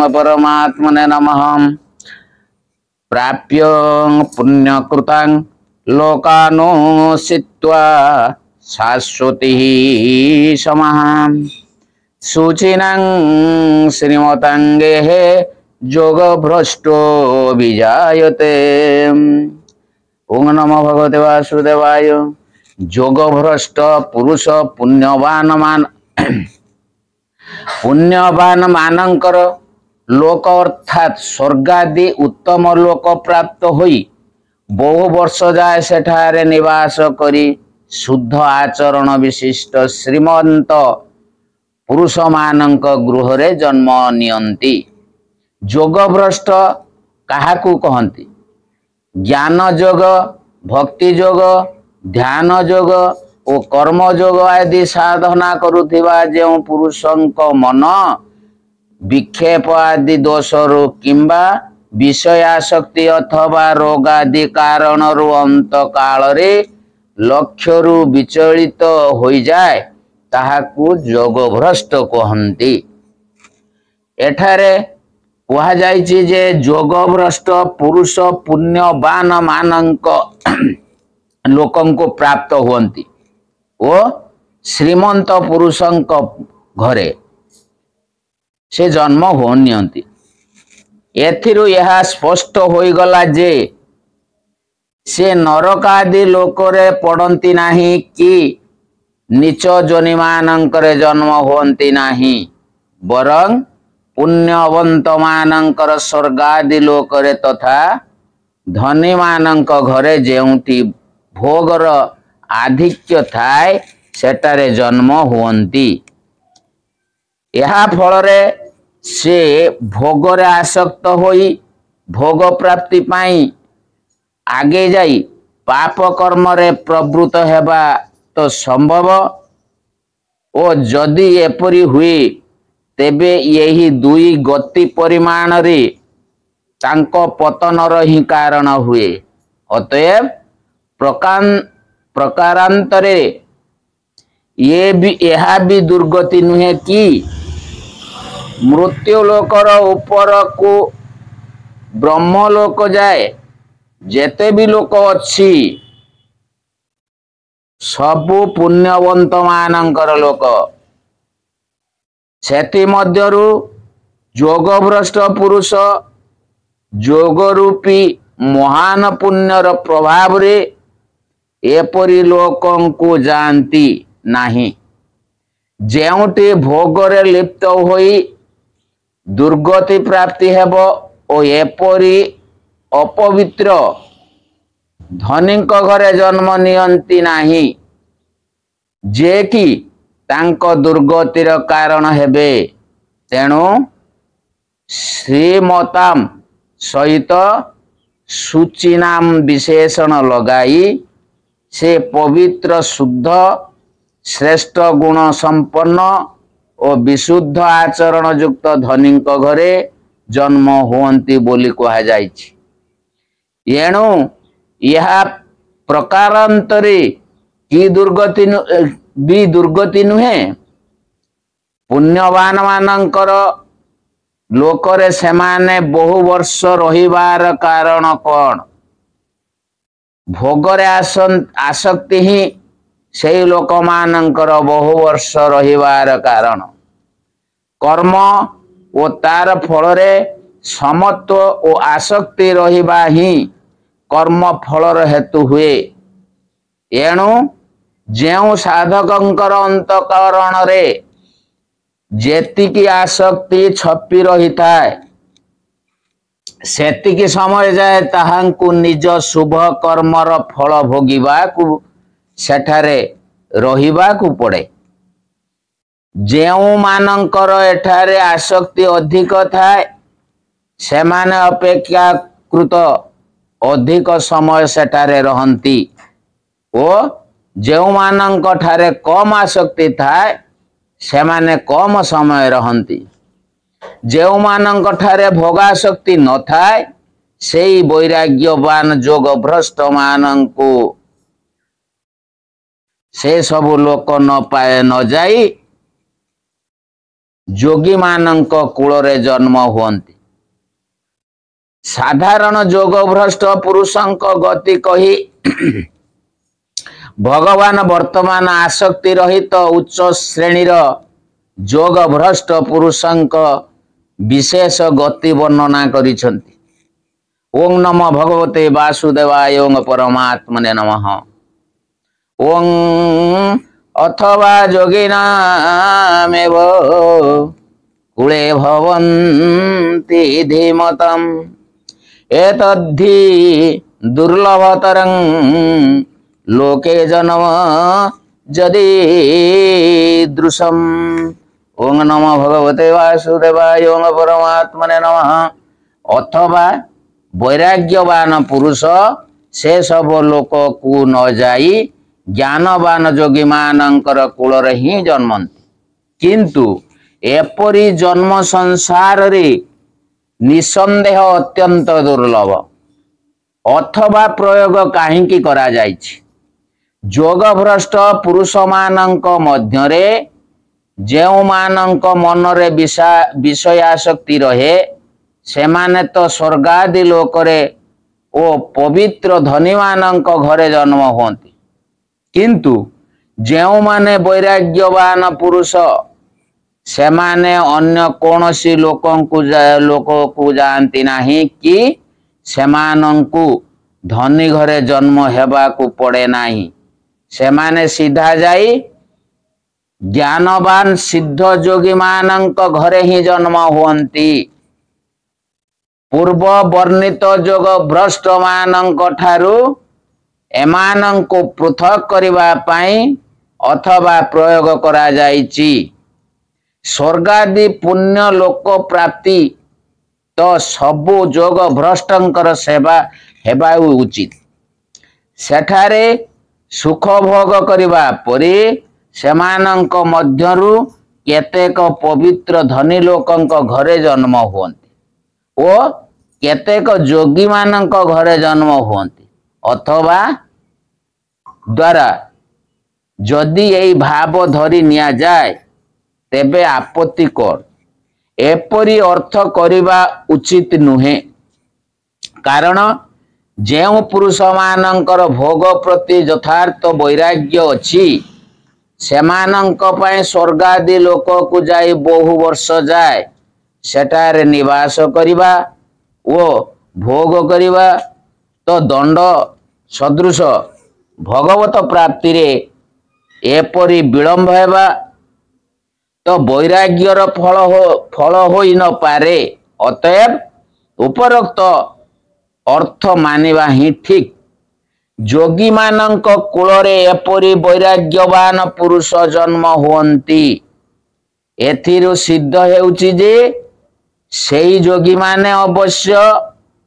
परमात्मने नमः। प्राप्य पुण्यकृतां लोकानुसित्वा शाश्वतिः समः शुचिनां श्रीमतांगेः योगभ्रष्टो विजायते। ओम नमो भगवते वासुदेवाय। योगभ्रष्ट पुरुष पुण्यवान मानकर लोक अर्थात स्वर्गादि उत्तम लोक प्राप्त होई बहु वर्ष जाए सेठारे निवास करी शुद्ध आचरण विशिष्ट श्रीमंत पुरुष मानक गृह रे जन्म नियंती। योगभ्रष्ट काहाकू कहंती? ज्ञान योग, भक्ति योग, ध्यान योग और कर्म योग आदि साधना करुथिबा जेउ पुरुषंक मन विक्षेप आदि दोषरु किंबा विषयाशक्ति अथवा रोग आदि कारण अंत काल रे लक्ष्यरु विचलित हो जाए ताहाकू योगभ्रष्ट कहंती। एठारे कहा जाइछि जे योगभ्रष्ट पुरुष पुण्यवान मानक लोकंको प्राप्त हुअंती ओ श्रीमंत पुरुषंक घरे से जन्म होनियंती। एथिरु यह स्पष्ट होई गला जे से नरक आदि लोकरे पड़ंती नाही कि नीच जोनि मानंकरे जन्म होंती नाही, बरं पुण्यवंत मानंकर स्वर्गादि लोकरे तथा धनी मानंक घरे जेउठी भोगर आधिक्य थाए सेटारे जन्म हुअंती। यहा फलरे से भोगरे आसक्त होई भोग प्राप्ति पाई आगे जाई पाप कर्म रे प्रवृत्त हेबा तो संभव ओ जदि एपरि हुए तेबे यही दुई गति परिमाण रे तांको पतनर ही कारण हुए। अतएव प्रकारांतरे यह भी दुर्गति नुहे कि मृत्यु लोकर ऊपर को ब्रह्मलोक जाए जेते भी लोक अच्छी सबु पुण्यवंत मानंकर लोक सेति मध्यरु योगभ्रष्ट पुरुष योगरूपी महान पुण्यर प्रभाव रे एपरि लोकं को जानती नाही। जेउटी भोगरे लिप्त होई दुर्गति प्राप्ति हेबो ओ एपरि अपवित्र धनीक घरे जन्म नियंती नाही जे कि तांको दुर्गतिर कारण हेबे। तेणु श्रीमताम सहित सूचिनाम विशेषण लगाई से पवित्र शुद्ध श्रेष्ठ गुण संपन्न और विशुद्ध आचरण युक्त धनीक घरे जन्म होंती बोली कहा जाइछि। एणु यह प्रकारांतरे की दुर्गति नुहे। पुण्यवान मानंकर लोकरे सेमाने बहु वर्ष रहिबार कारण कौन? भोगरे आसक्ति ही से लोक मानंकर बहु वर्ष रहिबार कारण। कर्म ओ तार फल रे समत्व ओ आसक्ति रहिबा ही कर्म फलर हेतु हुए। एणु जेउ साधकंकर अंतकरण रे जेतिकी आसक्ति छपी रही थाए सेतिकी समय जाए ताहांकु निज शुभ कर्मर फल भोगिबाकु सेठारे रहिबाकु पड़े। जेउ मानंकर एठारे आसक्ति अधिक थाए सेमाने अपेक्षाकृत अधिक समय सेठारे रहंती ओ जेउ मानंक ठारे कम आसक्ति थाए सेमाने कम समय रहंती। जेउ मानंक ठारे भोगासक्ति न थाए सेई वैराग्यवान जोग भ्रष्ट मानंकु से सब लोक न पाए न जाई ଯୋଗୀ ମାନଙ୍କ କୂଳରେ ଜନ୍ମ ହୁଅନ୍ତି। ସାଧାରଣ ଯୋଗ ଭ୍ରଷ୍ଟ ପୁରୁଷଙ୍କ ଗତି କହି ଭଗବାନ ବର୍ତ୍ତମାନ ଆସକ୍ତି ରହିତ ଉଚ୍ଚ ଶ୍ରେଣୀର ଯୋଗ ଭ୍ରଷ୍ଟ ପୁରୁଷଙ୍କ ବିଶେଷ ଗତି ବର୍ଣ୍ଣନା କରିଛନ୍ତି। ଓಂ ନମୋ ଭଗବତେ ବାସୁଦେବାୟ ଓଂ ପରମାତ୍ମନେ ନମଃ। ଓଂ ଅଥବା ଯୋଗିନାମେବ କୁଳେ ଭବନ୍ତି ଧୀମତମ୍ ଏତद्धି ଦୁର୍ଲଭତରଂ ଲୋକେ ଜନ୍ମ ଯଦି ଦୃଶମ୍। ଓଂ ନମୋ ଭଗବତେ ବାସୁଦେବାୟ ଓଂ ପରମାତ୍ମନେ ନମଃ। ଅଥବା ବୈରାଗ୍ୟବାନ ପୁରୁଷ ସେ ସବୁ ଲୋକକୁ ନ ଯାଇ ଜ୍ଞାନବାନ ଯୋଗୀ ମାନଙ୍କର କୂଳରେ ହିଁ ଜନ୍ମନ୍ତି। କିନ୍ତୁ ଏପରି ଜନ୍ମ ସଂସାରରେ ନିଃସନ୍ଦେହ ଅତ୍ୟନ୍ତ ଦୁର୍ଲଭ। ଅଥବା ପ୍ରୟୋଗ କାହିଁକି କରାଯାଇଛି? ଯୋଗଭ୍ରଷ୍ଟ ପୁରୁଷମାନଙ୍କ ମଧ୍ୟରେ ଯେଉଁମାନଙ୍କ ମନରେ ବିଷୟାସକ୍ତି ରହେ ସେମାନେ ତ ସ୍ୱର୍ଗାଦି ଲୋକରେ ଓ ପବିତ୍ର ଧନୀମାନଙ୍କ ଘରେ ଜନ୍ମ ହୁଅନ୍ତି। କିନ୍ତୁ ଯେଉଁମାନେ ବୈରାଗ୍ୟବାନ ପୁରୁଷ ସେମାନେ ଅନ୍ୟ କୌଣସି ଲୋକକୁ ଯାଆନ୍ତି ନାହିଁ କି ସେମାନଙ୍କୁ ଧନୀ ଘରେ ଜନ୍ମ ହେବାକୁ ପଡ଼େ ନାହିଁ। ସେମାନେ ସିଧା ଯାଇ ଜ୍ଞାନବାନ ସିଦ୍ଧ ଯୋଗୀ ମାନଙ୍କ ଘରେ ହିଁ ଜନ୍ମ ହୁଅନ୍ତି। ପୂର୍ବ ବର୍ଣ୍ଣିତ ଯୋଗ ଭ୍ରଷ୍ଟ ମାନଙ୍କ ଠାରୁ ଏମାନଙ୍କୁ ପୃଥକ କରିବା ପାଇଁ ଅଥବା ପ୍ରୟୋଗ କରାଯାଇଛି। ସ୍ୱର୍ଗାଦି ପୁଣ୍ୟ ଲୋକ ପ୍ରାପ୍ତି ତ ସବୁ ଯୋଗ ଭ୍ରଷ୍ଟଙ୍କର ସେବା ହେବା ଉଚିତ। ସେଠାରେ ସୁଖ ଭୋଗ କରିବା ପରି ସେମାନଙ୍କ ମଧ୍ୟରୁ କେତେକ ପବିତ୍ର ଧନୀ ଲୋକଙ୍କ ଘରେ ଜନ୍ମ ହୁଅନ୍ତି ଓ କେତେକ ଯୋଗୀ ମାନଙ୍କ ଘରେ ଜନ୍ମ ହୁଅନ୍ତି। ଅଥବା ଦ୍ୱାରା ଯଦି ଏହି ଭାବ ଧରି ନିଆଯାଏ ତେବେ ଆପତ୍ତି କଣ? ଏପରି ଅର୍ଥ କରିବା ଉଚିତ ନୁହେଁ। କାରଣ ଯେଉଁ ପୁରୁଷମାନଙ୍କର ଭୋଗ ପ୍ରତି ଯଥାର୍ଥ ବୈରାଗ୍ୟ ଅଛି ସେମାନଙ୍କ ପାଇଁ ସ୍ୱର୍ଗାଦି ଲୋକକୁ ଯାଇ ବହୁ ବର୍ଷ ଯାଏ ସେଠାରେ ନିବାସ କରିବା ଓ ଭୋଗ କରିବା ତ ଦଣ୍ଡ ସଦୃଶ। ଭଗବତ ପ୍ରାପ୍ତିରେ ଏପରି ବିଳମ୍ବ ହେବା ତ ବୈରାଗ୍ୟର ଫଳ ହୋଇ ନପାରେ। ଅତଏବ ଉପରୋକ୍ତ ଅର୍ଥ ମାନିବା ହିଁ ଠିକ୍। ଯୋଗୀ ମାନଙ୍କ କୂଳରେ ଏପରି ବୈରାଗ୍ୟବାନ ପୁରୁଷ ଜନ୍ମ ହୁଅନ୍ତି। ଏଥିରୁ ସିଦ୍ଧ ହେଉଛି ଯେ ସେହି ଯୋଗୀମାନେ ଅବଶ୍ୟ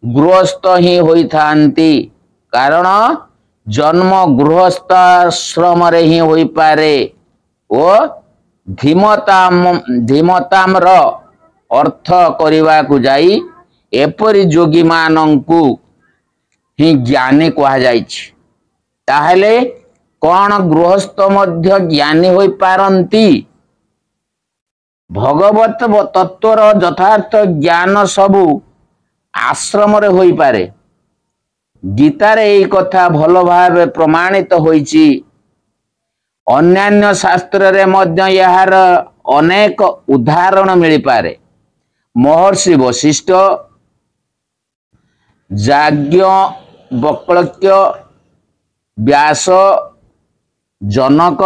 ଗୃହସ୍ଥ ହିଁ ହୋଇଥାନ୍ତି। କାରଣ ଜନ୍ମ ଗୃହସ୍ଥାଶ୍ରମରେ ହିଁ ହୋଇପାରେ ଓ ଧୀମତାମ୍ର ଅର୍ଥ କରିବାକୁ ଯାଇ ଏପରି ଯୋଗୀମାନଙ୍କୁ ହିଁ ଜ୍ଞାନୀ କୁହାଯାଇଛି। ତାହେଲେ କଣ ଗୃହସ୍ଥ ମଧ୍ୟ ଜ୍ଞାନୀ ହୋଇପାରନ୍ତି? ଭଗବତ ତତ୍ଵର ଯଥାର୍ଥ ଜ୍ଞାନ ସବୁ ଆଶ୍ରମରେ ହୋଇପାରେ। ଗୀତାରେ ଏହି କଥା ଭଲ ଭାବେ ପ୍ରମାଣିତ ହୋଇଛି। ଅନ୍ୟାନ୍ୟ ଶାସ୍ତ୍ରରେ ମଧ୍ୟ ଏହାର ଅନେକ ଉଦାହରଣ ମିଳିପାରେ। ମହର୍ଷି ବଶିଷ୍ଠ, ଯାଜ୍ଞବଲ୍କ୍ୟ, ବ୍ୟାସ, ଜନକ,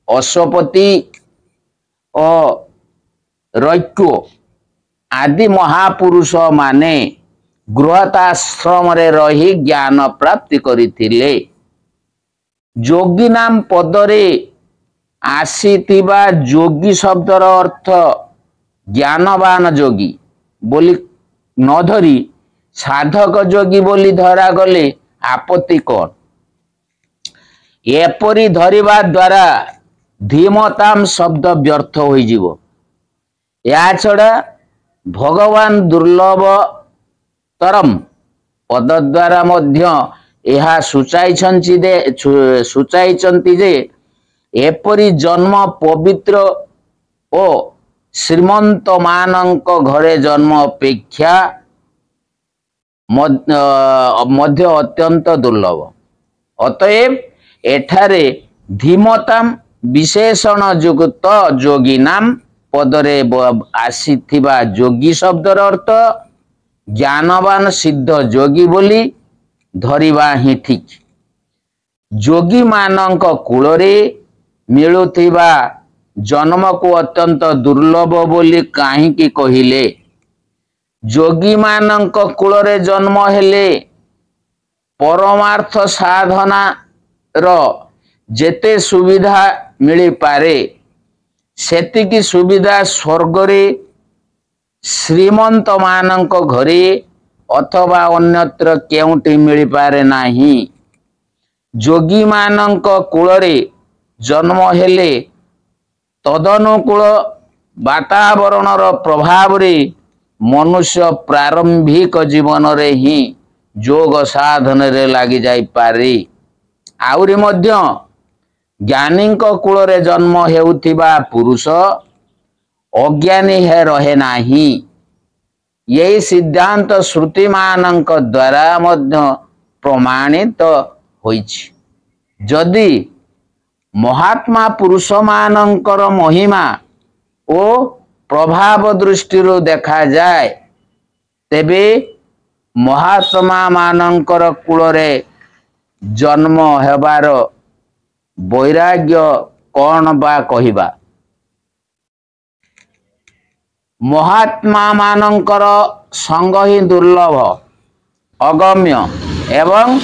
ଅଶ୍ୱପତି ଓ ରୈକ୍ୟ ଆଦି ମହାପୁରୁଷ ମାନେ ଗୃହସ୍ଥାଶ୍ରମରେ ରହି ଜ୍ଞାନ ପ୍ରାପ୍ତି କରିଥିଲେ। ଯୋଗୀ ନାମ ପଦରେ ଆସିଥିବା ଯୋଗୀ ଶବ୍ଦର ଅର୍ଥ ଜ୍ଞାନବାନ ଯୋଗୀ ବୋଲି ନ ଧରି ସାଧକ ଯୋଗୀ ବୋଲି ଧରାଗଲେ ଆପତ୍ତି କଣ? ଏପରି ଧରିବା ଦ୍ୱାରା ଧୀମତାମ ଶବ୍ଦ ବ୍ୟର୍ଥ ହୋଇଯିବ। ଏହା ଛଡ଼ା ଭଗବାନ ଦୁର୍ଲଭତରମ୍ ପଦ ଦ୍ୱାରା ମଧ୍ୟ ଏହା ସୂଚାଇଛନ୍ତି ଯେ ଏପରି ଜନ୍ମ ପବିତ୍ର ଓ श्रीमंत मानक घरे जन्म अपेक्षा मध्य अत्यंत दुर्लभ। अतएव एठारे धीमताम विशेषण युक्त योगी नाम पदरे आसीथिबा योगी शब्दर अर्थ ज्ञानवान सिद्ध योगी बोली धरिबा ही ठीक। योगी मानक कूलरे मिलुथिबा जन्म को अत्यंत दुर्लभ बोली काहींकी कहिले? योगी मानक कूलरे जन्म हेले परमार्थ साधना रो जेते सुविधा मिली पारे सेतिकी सुविधा स्वर्ग रे श्रीमंत मानक घरे अथवा अन्यत्र केउटी मिली पारे नाही। योगी मानक कूलरे जन्म हेले तदनुकूल वातावरण रो प्रभाव रे मनुष्य प्रारंभिक जीवन रे ही योग साधन रे लागी जाई पारे। आउरी मध्य ज्ञानी कूल रे जन्म हेउथिबा पुरुष अज्ञानी है रहे नाही। यही सिद्धांत श्रुति मानक द्वारा मध्य प्रमाणित होइछि। जदि महात्मा पुरुष मानकर महिमा ओ प्रभाव दृष्टि देखा जाए तेबे महात्मा मानकर कूलरे जन्म हेबार वैराग्य कौन बा कहिबा? महात्मा मानकर संग ही दुर्लभ अगम्य एवं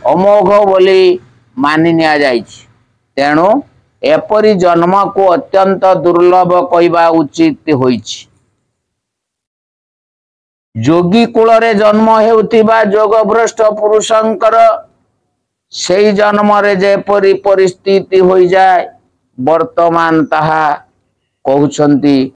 अमोघ बोली मानि निया जाइछि। तेणु एपरी जन्म को अत्यंत दुर्लभ कहिबा उचित होइछि। योगी कूलरे जन्म हेउथिबा योगभ्रष्ट पुरुषंकर सेई जन्म रे जेपरी परिस्थिति होई जाए वर्तमान ताहा कहउछंती